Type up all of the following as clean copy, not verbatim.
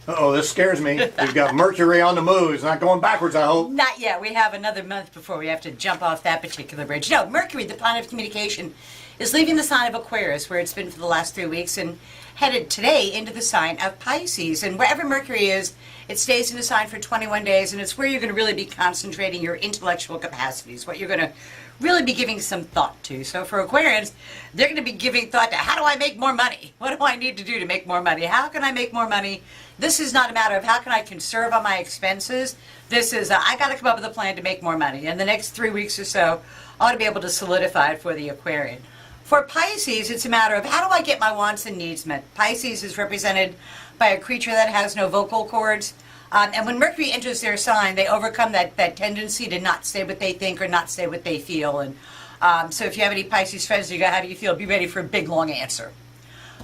Uh-oh, this scares me. We've got Mercury on the move. It's not going backwards, I hope. Not yet. We have another month before we have to jump off that particular bridge. No, Mercury, the planet of communication, is leaving the sign of Aquarius, where it's been for the last 3 weeks, and headed today into the sign of Pisces. And wherever Mercury is, it stays in the sign for 21 days, and it's where you're going to really be concentrating your intellectual capacities, what you're going to really be giving some thought to. So for Aquarians, they're going to be giving thought to, how do I make more money? What do I need to do to make more money? How can I make more money? This is not a matter of how can I conserve on my expenses. This is, I got to come up with a plan to make more money. In the next 3 weeks or so, I ought to be able to solidify it for the Aquarian. For Pisces, it's a matter of how do I get my wants and needs met? Pisces is represented by a creature that has no vocal cords. And when Mercury enters their sign, they overcome that tendency to not say what they think or not say what they feel. And so if you have any Pisces friends, you go, how do you feel? Be ready for a big, long answer.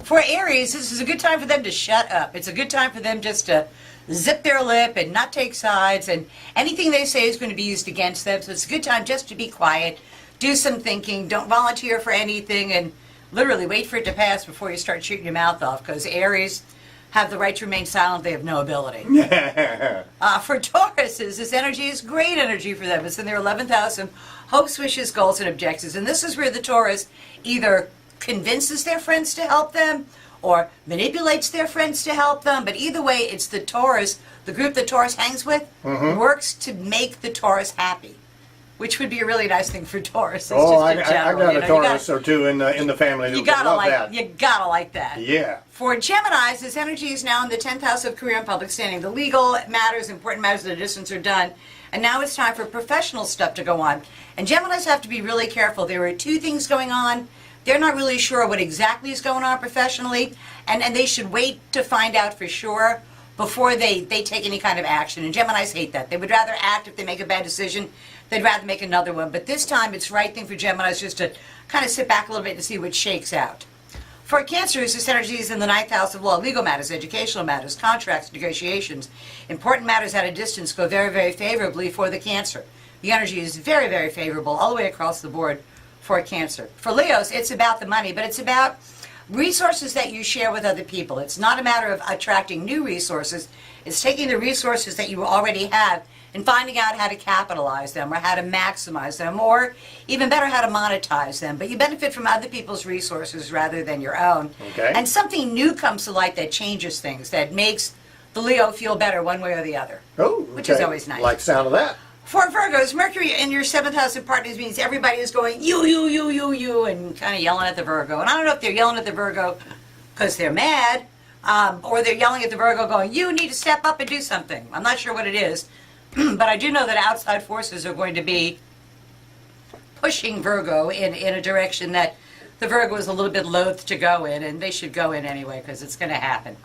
For Aries, this is a good time for them to shut up. It's a good time for them just to zip their lip and not take sides. And anything they say is going to be used against them. So it's a good time just to be quiet, do some thinking, don't volunteer for anything, and literally wait for it to pass before you start shooting your mouth off, because Aries have the right to remain silent. They have no ability. For Tauruses, this energy is great energy for them. It's in their 11th house of hopes, wishes, goals, and objectives. And this is where the Taurus either convinces their friends to help them or manipulates their friends to help them. But either way, it's the Taurus, the group that Taurus hangs with, works to make the Taurus happy, which would be a really nice thing for Taurus. Oh, I got a Taurus or two in the family who you gotta love like that. You gotta like that. Yeah. For Geminis, this energy is now in the 10th house of career and public standing. The legal matters, important matters of the distance are done, and now it's time for professional stuff to go on. And Geminis have to be really careful. There are two things going on. They're not really sure what exactly is going on professionally, and they should wait to find out for sure before they take any kind of action. And Geminis hate that. They would rather act if they make a bad decision. They'd rather make another one. But this time, it's the right thing for Geminis just to kind of sit back a little bit and see what shakes out. For Cancers, this energy is in the 9th house of law. Legal matters, educational matters, contracts, negotiations. Important matters at a distance go very, very favorably for the Cancer. The energy is very, very favorable all the way across the board for Cancer. For Leos, it's about the money, but it's about resources that you share with other people. It's not a matter of attracting new resources. It's taking the resources that you already have and finding out how to capitalize them or how to maximize them, or even better, how to monetize them. But you benefit from other people's resources rather than your own. Okay. And something new comes to light that changes things, that makes the Leo feel better one way or the other. Oh, okay. Which is always nice. Like the sound of that. For Virgos, Mercury in your 7th house of partners means everybody is going, you, and kind of yelling at the Virgo. And I don't know if they're yelling at the Virgo because they're mad, or they're yelling at the Virgo going, you need to step up and do something. I'm not sure what it is. But I do know that outside forces are going to be pushing Virgo in a direction that the Virgo is a little bit loath to go in, and they should go in anyway because it's going to happen.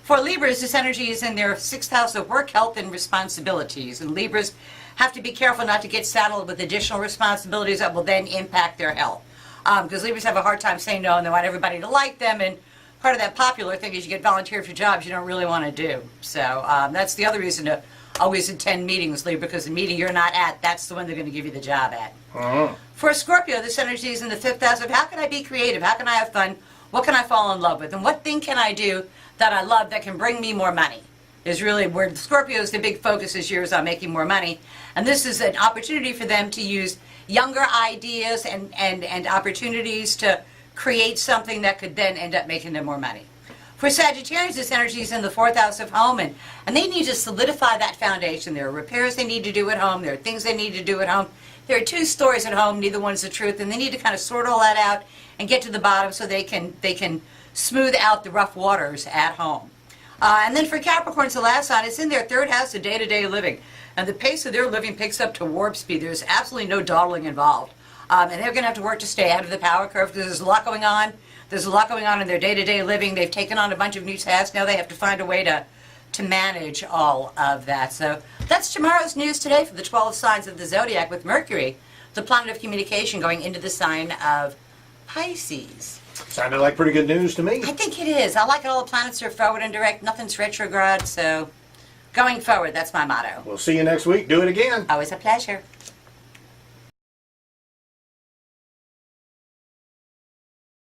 For Libras, this energy is in their 6th house of work, health, and responsibilities. And Libras have to be careful not to get saddled with additional responsibilities that will then impact their health. Because Libras have a hard time saying no, and they want everybody to like them, and part of that popular thing is you get volunteered for jobs you don't really want to do. So that's the other reason to always attend meetings, Libra, because the meeting you're not at, that's the one they're going to give you the job at. For Scorpio, this energy is in the 5th house of how can I be creative? How can I have fun? What can I fall in love with? And what thing can I do that I love that can bring me more money? Is really where Scorpio's the big focus this year is on making more money. And this is an opportunity for them to use younger ideas and opportunities to create something that could then end up making them more money. For Sagittarius, this energy is in the 4th house of home, and they need to solidify that foundation. There are repairs they need to do at home. There are things they need to do at home. There are two stories at home, neither one's the truth, and they need to kind of sort all that out and get to the bottom so they can smooth out the rough waters at home. And then for Capricorns, the last sign, it's in their 3rd house of day-to-day living. And the pace of their living picks up to warp speed. There's absolutely no dawdling involved. And they're going to have to work to stay out of the power curve because there's a lot going on. There's a lot going on in their day-to-day living. They've taken on a bunch of new tasks. Now they have to find a way to manage all of that. So that's tomorrow's news today for the 12 signs of the zodiac with Mercury, the planet of communication, going into the sign of Pisces. Sounded like pretty good news to me. I think it is. I like it. All the planets are forward and direct. Nothing's retrograde. So going forward, that's my motto. We'll see you next week. Do it again. Always a pleasure.